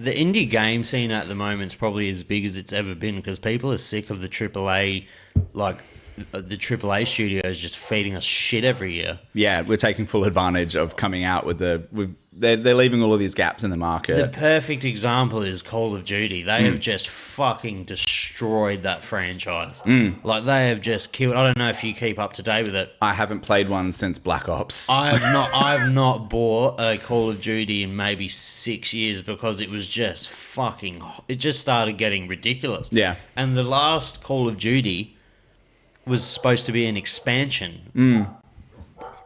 The indie game scene at the moment is probably as big as it's ever been because people are sick of the AAA, like the AAA studios just feeding us shit every year. Yeah, we're taking full advantage of coming out with they're leaving all of these gaps in the market. The perfect example is Call of Duty. They have just fucking destroyed that franchise. Like they have just killed. I don't know if you keep up to date with it. I haven't played one since Black Ops. I have not bought a Call of Duty in maybe 6 years because it was just fucking. It just started getting ridiculous. Yeah. And the last Call of Duty was supposed to be an expansion.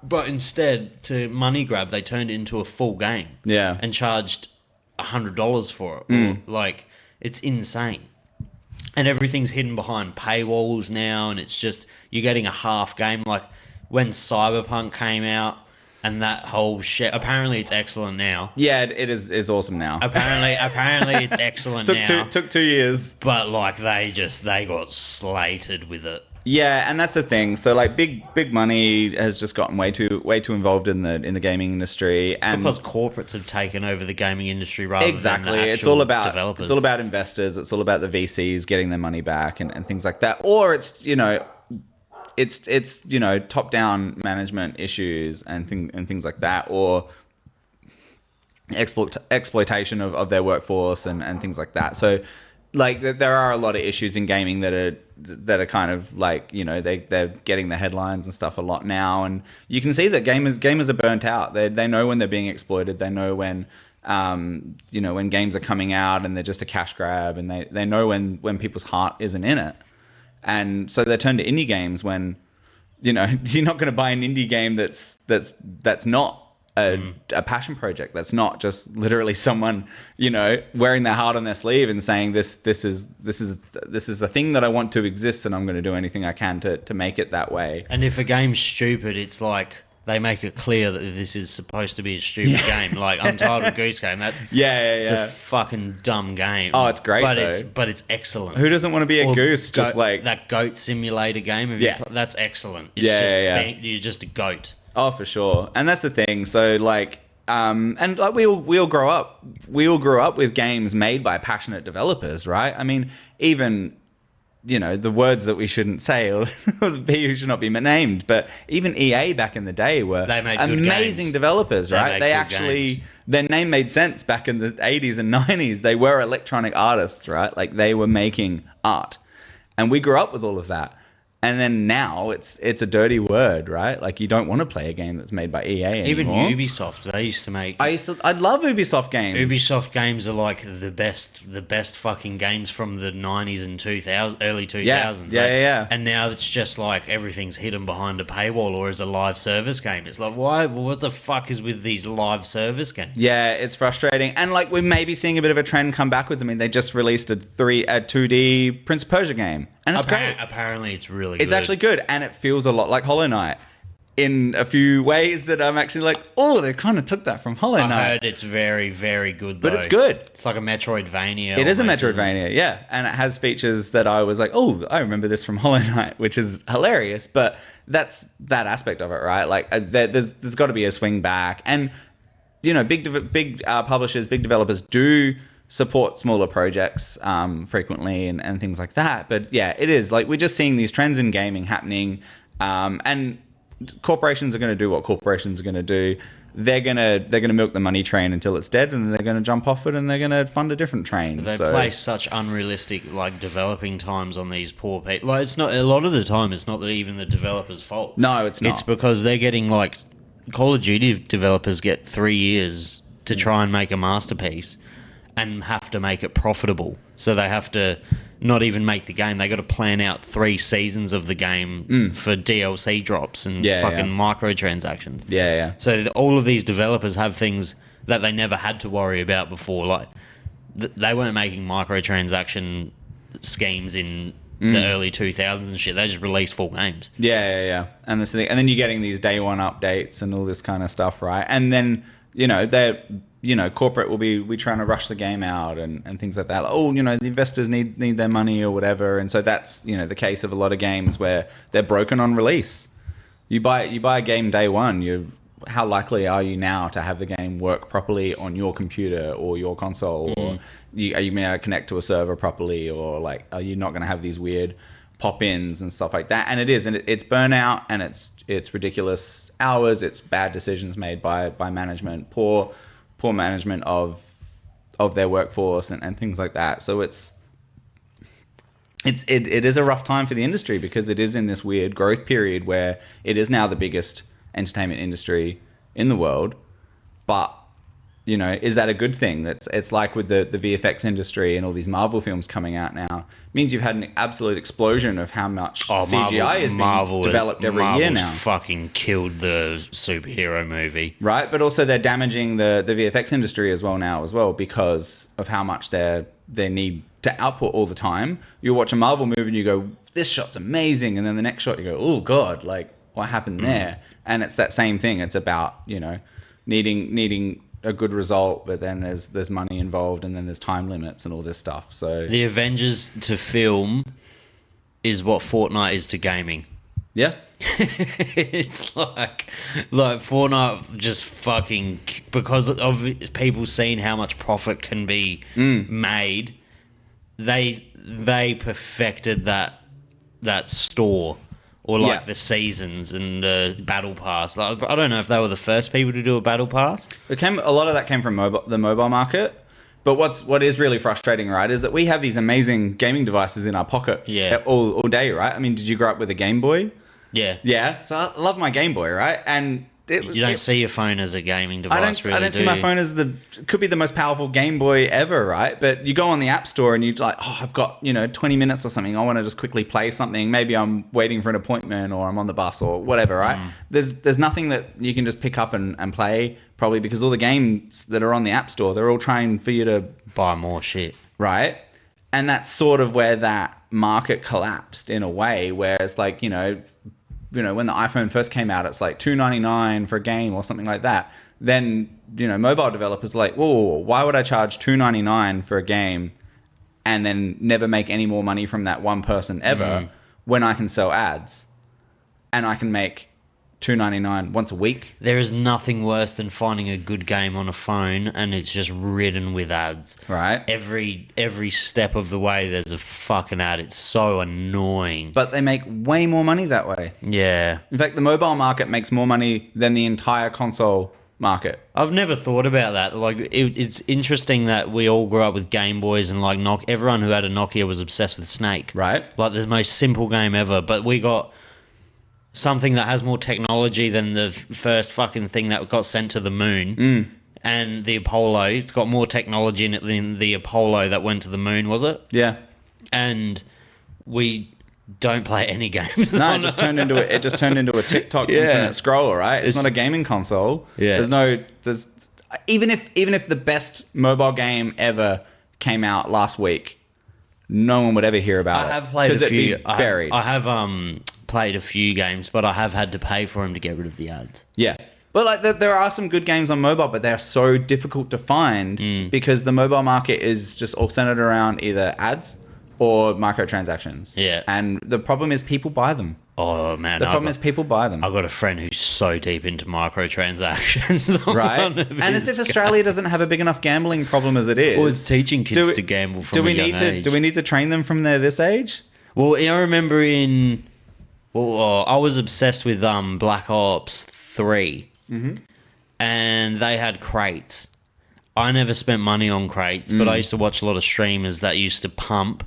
But instead, to money grab, they turned it into a full game. Yeah. And charged $100 for it. Or, like, it's insane. And everything's hidden behind paywalls now, and it's just, you're getting a half game. Like, when Cyberpunk came out, and that whole shit, apparently it's excellent now. Yeah, it is awesome now. Apparently it's excellent now. Took 2 years. But, like, they got slated with it. Yeah, and that's the thing. So like big money has just gotten way too involved in the gaming industry. It's because corporates have taken over the gaming industry rather than the actual it's all about developers. It's all about investors. It's all about the VCs getting their money back and things like that. Or it's top down management issues and things like that, or exploitation of their workforce and things like that. So like there are a lot of issues in gaming that are kind of like, they're getting the headlines and stuff a lot now, and you can see that gamers are burnt out. They know when they're being exploited. They know when when games are coming out and they're just a cash grab, and they know when people's heart isn't in it, and so they turn to indie games when you're not going to buy an indie game that's not a passion project. That's not just literally someone wearing their heart on their sleeve and saying this is a thing that I want to exist, and I'm going to do anything I can to make it that way. And if a game's stupid, it's like they make it clear that this is supposed to be a stupid game. Like Untitled Goose Game, it's a fucking dumb game. Oh, it's great, but it's excellent. Who doesn't want to be a goose? Just like that goat simulator game. That's excellent. It's you're just a goat. Oh, for sure. And that's the thing. So like, and like we all grow up with games made by passionate developers, right? I mean, even, the words that we shouldn't say or who should not be named, but even EA back in the day were amazing developers, right? Their name made sense back in the 80s and 90s. They were electronic artists, right? Like they were making art, and we grew up with all of that. And then now it's a dirty word, right? Like you don't want to play a game that's made by EA anymore. Even Ubisoft, they used to make. I'd love Ubisoft games. Ubisoft games are like the best fucking games from the 90s and early 2000s. Yeah. And now it's just like everything's hidden behind a paywall or as a live service game. It's like, why? Well, what the fuck is with these live service games? Yeah, it's frustrating. And like we're maybe seeing a bit of a trend come backwards. I mean, they just released a 2D Prince of Persia game. And it's great. Apparently, it's really good. It's actually good. And it feels a lot like Hollow Knight in a few ways that I'm actually like, oh, they kind of took that from Hollow Knight. I heard it's very, very good, though. But it's good. It's like a Metroidvania. It is a Metroidvania, yeah. And it has features that I was like, oh, I remember this from Hollow Knight, which is hilarious. But that's that aspect of it, right? Like, there's got to be a swing back. And, big publishers, big developers do support smaller projects frequently and things like that. But yeah, it is like we're just seeing these trends in gaming happening, and corporations are going to do what corporations are going to do. They're gonna milk the money train until it's dead, and then they're going to jump off it and they're going to fund a different train. They place such unrealistic developing times on these poor people. Like it's not a lot of the time. It's not even the developer's fault. No, it's not. It's because they're getting Call of Duty developers get 3 years to try and make a masterpiece. And have to make it profitable. So they have to not even make the game. They got to plan out 3 seasons of the game for DLC drops and microtransactions. Yeah. So all of these developers have things that they never had to worry about before. Like they weren't making microtransaction schemes in the early 2000s and shit. They just released full games. Yeah. And this thing, and then you're getting these day one updates and all this kind of stuff, right? And then corporate will be trying to rush the game out and things like that. Like, the investors need their money or whatever. And so that's, the case of a lot of games where they're broken on release. You buy a game day one, how likely are you now to have the game work properly on your computer or your console, or are you going to connect to a server properly, or like are you not going to have these weird pop-ins and stuff like that? And it is, and it's burnout, and it's ridiculous hours, it's bad decisions made by management, poor management of their workforce and things like that. So it is a rough time for the industry, because it is in this weird growth period where it is now the biggest entertainment industry in the world. But you know, is that a good thing? It's like with the VFX industry and all these Marvel films coming out now. It means you've had an absolute explosion of how much CGI is being developed every year now. Marvel's fucking killed the superhero movie. Right, but also they're damaging the VFX industry as well because of how much they need to output all the time. You watch a Marvel movie and you go, this shot's amazing, and then the next shot you go, oh god, like what happened there? And it's that same thing. It's about, you know, needing a good result, but then there's money involved, and then there's time limits and all this stuff. So the Avengers to film is what Fortnite is to gaming. Yeah. It's like Fortnite just fucking, because of people seeing how much profit can be made, they perfected that store, or like the seasons and the battle pass. Like, I don't know if they were the first people to do a battle pass. A lot of that came from the mobile market. But what is really frustrating, right, is that we have these amazing gaming devices in our pocket all day, right? I mean, did you grow up with a Game Boy? Yeah. Yeah. So I love my Game Boy, right? And you don't see your phone as a gaming device, I don't see my phone as could be the most powerful Game Boy ever, right? But you go on the App Store and you're like, oh, I've got, 20 minutes or something. I want to just quickly play something. Maybe I'm waiting for an appointment, or I'm on the bus or whatever, right? There's nothing that you can just pick up and play, probably because all the games that are on the App Store, they're all trying for you to buy more shit. Right? And that's sort of where that market collapsed in a way, where it's like, when the iPhone first came out, it's like $2.99 for a game or something like that. Then, mobile developers are like, whoa, why would I charge $2.99 for a game and then never make any more money from that one person ever when I can sell ads and I can make $2.99 once a week? There is nothing worse than finding a good game on a phone and it's just ridden with ads. Right. Every step of the way there's a fucking ad. It's so annoying. But they make way more money that way. Yeah. In fact, the mobile market makes more money than the entire console market. I've never thought about that. Like, it's interesting that we all grew up with Game Boys, and like everyone who had a Nokia was obsessed with Snake. Right. Like the most simple game ever. But we got something that has more technology than the first fucking thing that got sent to the moon. And the Apollo, it's got more technology in it than the Apollo that went to the moon, was it? Yeah. And we don't play any games. No, it just turned into a TikTok infinite scroller, right? It's not a gaming console. Yeah. There's even if the best mobile game ever came out last week, no one would ever hear about it. I have played a few. Buried. I have played a few games, but I have had to pay for them to get rid of the ads. Yeah. But like there are some good games on mobile, but they're so difficult to find because the mobile market is just all centered around either ads or microtransactions. Yeah. And the problem is people buy them. Oh, man. The problem is people buy them. I've got a friend who's so deep into microtransactions. Right. And as if Australia doesn't have a big enough gambling problem as it is. Well, it's teaching kids to gamble from a young age. Do we need to train them from this age? Well, I remember I was obsessed with Black Ops 3. And they had crates. I never spent money on crates, but I used to watch a lot of streamers that used to pump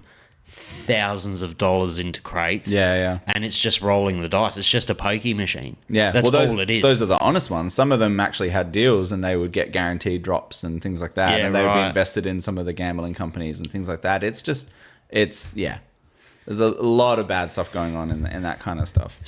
thousands of dollars into crates. Yeah. And it's just rolling the dice. It's just a pokey machine. Yeah. That's all it is. Those are the honest ones. Some of them actually had deals and they would get guaranteed drops and things like that. Yeah, and they would be invested in some of the gambling companies and things like that. There's a lot of bad stuff going on in that kind of stuff.